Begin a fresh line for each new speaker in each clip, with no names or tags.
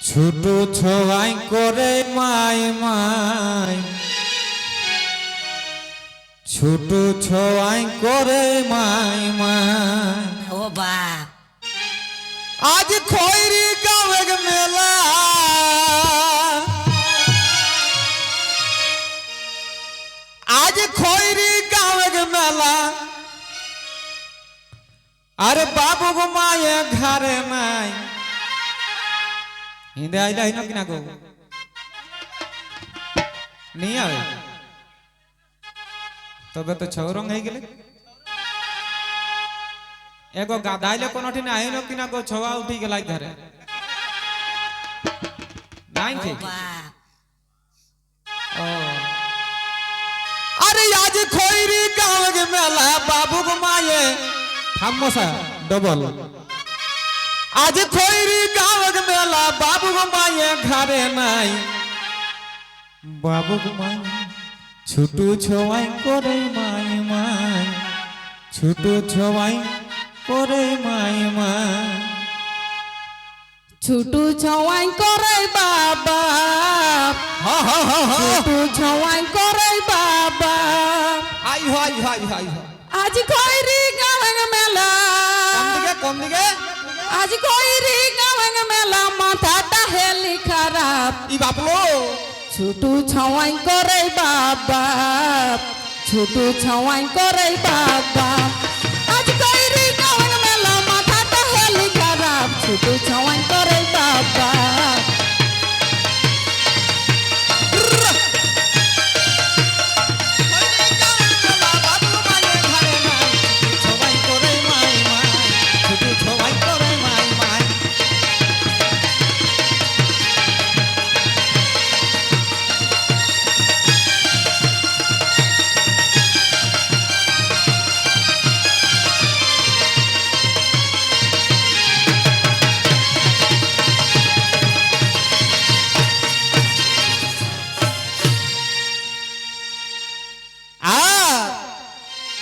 ছোট ছোয়াই করে মাই মাই, ছোট ছোয়াই করে মাই মাই।
ও বাপ,
আজ খৈরি গাঁয়ের মেলা, আজ খৈরি গাঁয়ের মেলা, আরে বাবু গো মায়ে ঘরে নাই। হিন্দে আইলা হিনো কিনা গো নিয়ে আবে, তবে তো ছৌরং হয়ে গেলে এগো গাদাইলে কোনটি না আইনো কিনা গো ছওয়া উঠি গেলাই ঘরে নাই
ও
কি
বাপ,
ও আরে আজ খৈরি গাঁয়ের মেলা, বাবু গো মায়ে থামসা ডবল। আজ খৈরি গাঁয়ের মেলা, বাবু গো মায়ে ঘরে নাই। বাবু গো মাই ছোট ছোয়াই করে মাই মাই, ছোট ছোয়াই করে মাই মাই।
ছুটু ছওয়াই করে বাবা,
হা হা হা হা
ছুটু ছওয়াই করে বাবা।
আই হাই হাই হাই
আজ খৈরি গাঁয়ের মেলা,
কোন দিকে কোন দিকে
আজ খৈরি গাঁয়ের মেলা, মাথাটা হেলি খারাপ।
ই বাপলো
ছুটু ছওয়াই করে বাবা, ছুটু ছওয়াই করে বাবা। আজ খৈরি গাঁয়ের মেলা, মাথাটা হেলি খারাপ। ছুটু ছওয়াই করে বাবা।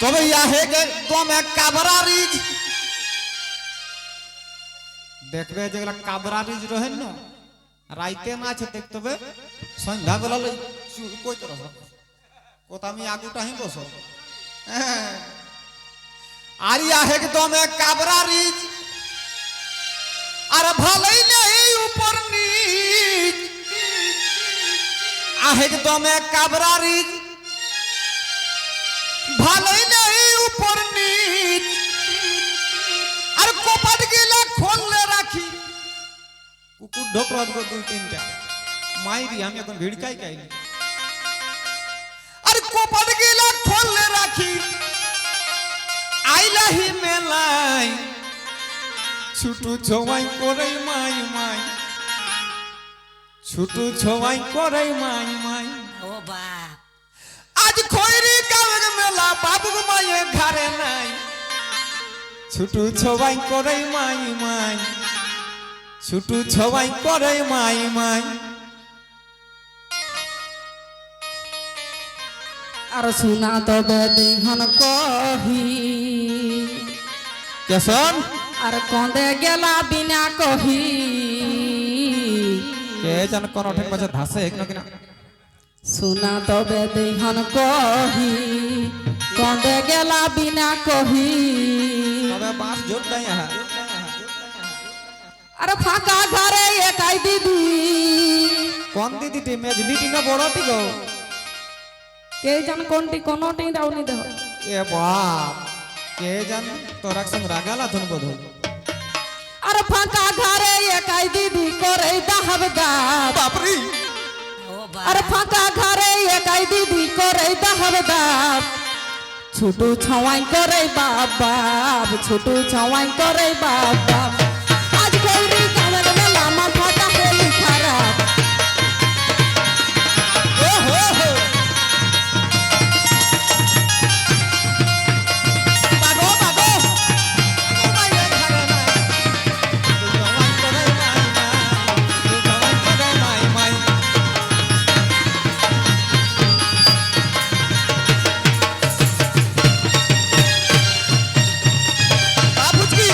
তবে ইয়াহে একদম এক কাবরা রিজ দেখবে, যেগুলা কাবরা রিজ রহে না রাইতে না আছে দেখতে হবে, সন্ধ্যা বেলা কই তো কোথা আমি আগুটা হি বস। আর ইয়াহে একদম এক কাবরা রিজ, আর ভালোই নেই উপর নিচ। আহ একদম এক কাবরা রিজ, ভালোই নেই উপর নিচ। আর কপাট গিলা খোললে রাখি, কুকুর ঢোকরাত গো দুই তিনটা মাইরি আমি এখন ভিড়কাই খাইনি। আর কপাট গিলা খোললে রাখি, আইলাহি মেলাই ছুটু ছোয়াই করে মাই মাই, ছুটু ছোয়াই করে মাই মাই।
ও বাপ,
আজ খৈরি গাঁয়ের মেলা, বাবু গো মায়ে ঘরে নাই। ছুটু ছোয়াই করে মাই মাই, ছুটু ছোয়াই করে মাই মাই।
আর শুনা তবে দেহন কহি,
কেসন
আর কন্দে গেলা বিনা কহি।
কে জান কোন ওঠেন পাছে ধাসে এক না কিনা।
শুনা তবে দেহন কহি, কন্দে গেলা বিনা কহি।
তবে বাস জোর নাই আহা।
আর ফাঁকা ঘরে একাই দিদি,
কোন দিদিটি মেজলিটি না বড়টি গো?
কে জান কোনটি কোনটি দাউনি দেহ।
এ বাপ, কে জান তোরা সঙ্গ রাগালা ধন বোধ।
আর ফাঁকা ঘরে একাই দিদি করে দাহাব দাব।
বাপরি
ও
আর
বাপ,
ফাঁকা ঘরে একাই দিদি করে দাহাব দাব। ছোটু ছওয়াই করে বাবা, ছোটু ছওয়াই করে বাবা। আজ গৌরী গাঁয়ের মেলা, মাথাটা হেলি খারাপ।
ও হো হো বাগো বাগো মায়ে ঘরে নাই। ছুটু ছোয়াই করে মাই মাই, ছুটু ছোয়াই করে মাই মাই। বাবুজি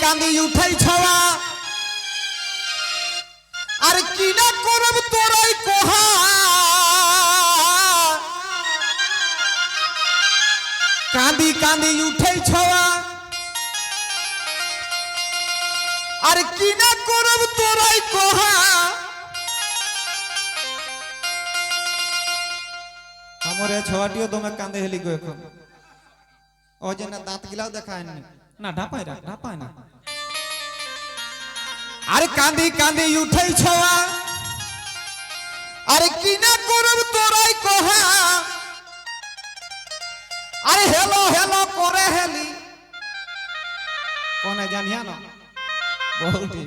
কান্দি উঠাই ছওয়া আর কি না করব তোরাই কোহা কান্দি কান্দি উঠাই ছওয়া আর কি না করব তোরাই কোহা আমার এ ছওয়াটিও তোমে কান্দে হেলি গো এখন ও যে না দাঁত গিলাও দেখায় না ঢাপায় না ঢাপায় না আরে কান্দি কান্দি উঠাই ছওয়া আরে কি না করব তোরাই কোহা আরে হেলো হেলো করে হেলি কোনে জানিয়া না বলটি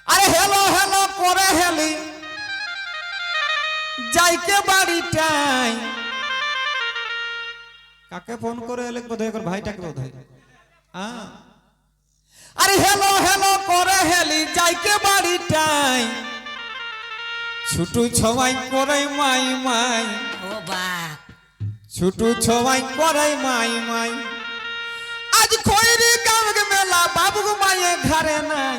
আরে হেলো হেলো করে হেলি যাইকে বাড়িটাই কাকে ফোন করে এলে বোধ হয় ভাইটাকে বোধ হয় আরে হেলো হেলো করে হেলি যাইকে বাড়িটাই ছুটু ছবাই করে মাই মাই
ও বাপ
ছুটু ছবাই করে মাই মাই আজ খৈরি গাঁগ মেলা বাবু মায়ে ঘরে নাই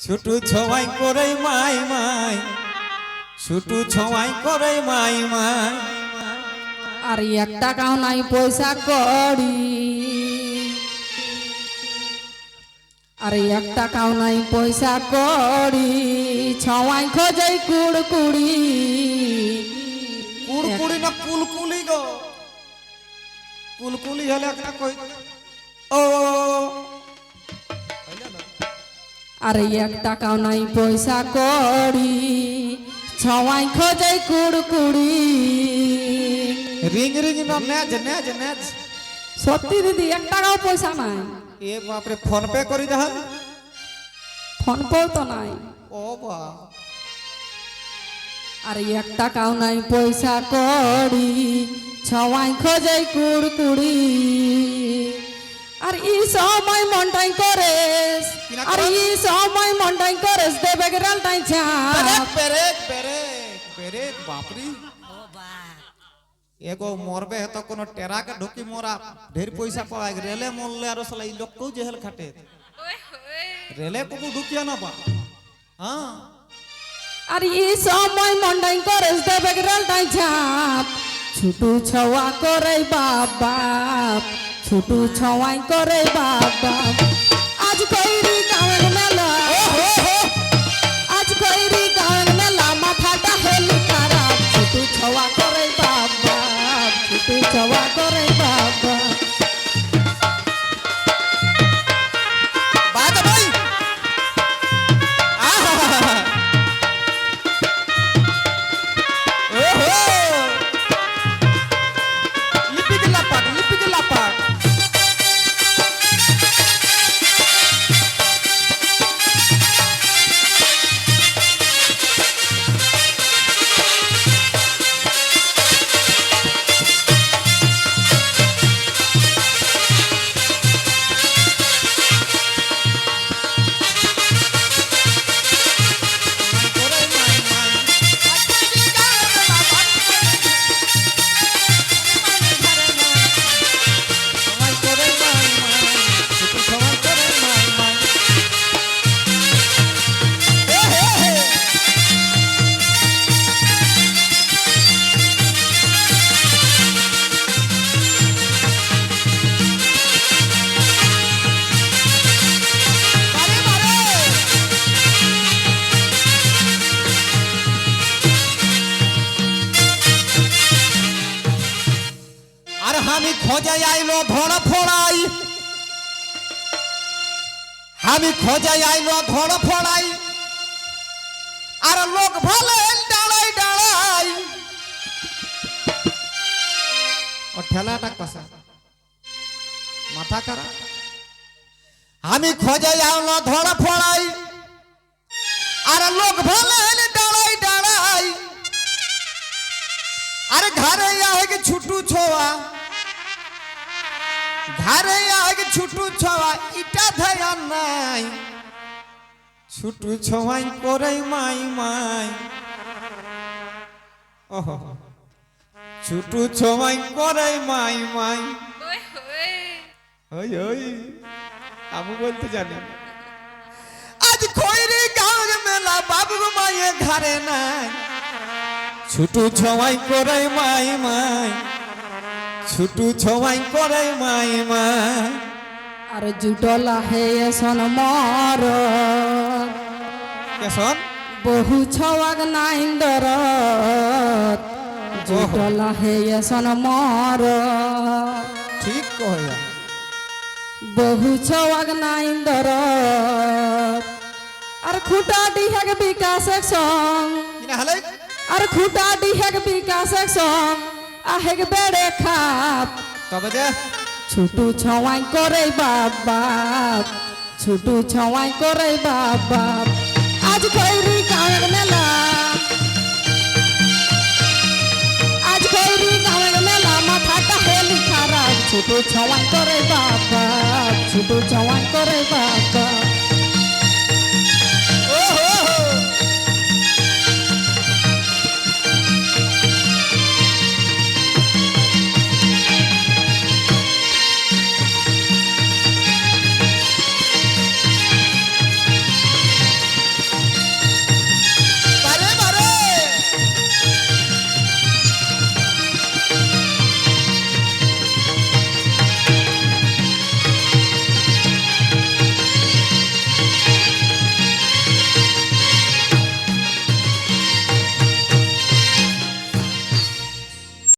ছুটু ছবাই করে মাই মাই ছুটু ছবাই করে মাই মাই
আর এক টাকাও নাই পয়সা কড়ি আর এক টাকাও নাই পয়সা কড়ি ছওয়াই খোঁজাই কুড়কুড়ি
কুড়কুড়ি না কুলকুলি গো কুলকুলি হলে একটা কই ও
আর এক টাকাও নাই পয়সা কড়ি ছওয়াই খোঁজাই কুড়কুড়ি
রিং রিং না নেজ নেজ নেজ
সত্যি দিদি এক টাকাও পয়সা নাই
এ বাপ রে ফোন পে করি দেখ
ফোন পেও তো নাই
ও বা
আর এক টাকাও নাই পয়সা কড়ি ছওয়াই খোঁজাই কুড়কুড়ি আর ই সময় মনটাই করেস আর ই সময় মনটাই করেস দেবে গেরালটাই ছাপ
পেরেক পেরেক পেরেক বাপরি
ও বাপ
এগো মরবে তো কোনো টেরাকে ঢুকি মরা ঢের পয়সা পাওয়া রেলে মরলে আর সালা এই লোককেও জেহেল খাটে রেলে কুকু ঢুকিয়া না বা হ্যাঁ
আর ই সময় মনটাই করেস দেবে গেরালটাই ছাপ ছুটু ছওয়া করে বাবা ছুটু ছওয়াই করে বাবা আজ কইরি গাঁয়ের মেলা আজ কইরি গাঁয়ের মেলা মাথাটা হেলি খারাপ ছুটু ছওয়া করে বাবা ছুটু ছওয়া করে বাবা
বাদ ভাই আহা ওহো লিপিকে লাপাট আমি খোঁজাই আইলো ধর ফড়াই আমি খোঁজাই আইলো ধর ফড়াই আর লোক ভালো ডাড়াই ডাড়াই ও ঠেলাটা কষা মাথা খারাপ আমি খোঁজাই আইলো ধর ফড়াই আর লোক ভালো ডাড়াই ডাড়াই আর ঘরে আগে ছুটু ছোয়া ঘরে আগে ছুটু ছোয়া ইটা ধ্যান নাই ছুটু ছোয়াই করে মাই মাই ওহো ছুটু ছোয়াই করে মাই মাই ওই ওই আমি বলতে জানি আজ খৈরি গাঁওর মেলা বাবু মায়ে ঘরে নাই ছুটু ছওয়াই করে মাই মাই ছুটু ছওয়াই করে মাই মাই
আর জুটলা হে এসন মর
কেসন
বহু ছওয়াগ নাইন্দর জুটলা হে এসন মর
ঠিক কইয়া
বহু ছওয়াগ নাইন্দর আর খুঁটা ডিহেগ বিকাশ এক সং
কিনা হলে
আর খুঁটা ডিহেগ বিকাশ এক সং আহেগ বেড়ে খাপ
তবে যে
ছুটু ছওয়াই করে বাবা ছুটু ছওয়াই করে বাবা আজ খৈরি গাঁয়ের মেলা আজ খৈরি গাঁয়ের মেলা মাথাটা হেলি খারাপ ছুটু ছওয়াই করে বাবা ছুটু ছওয়াই করে বাবা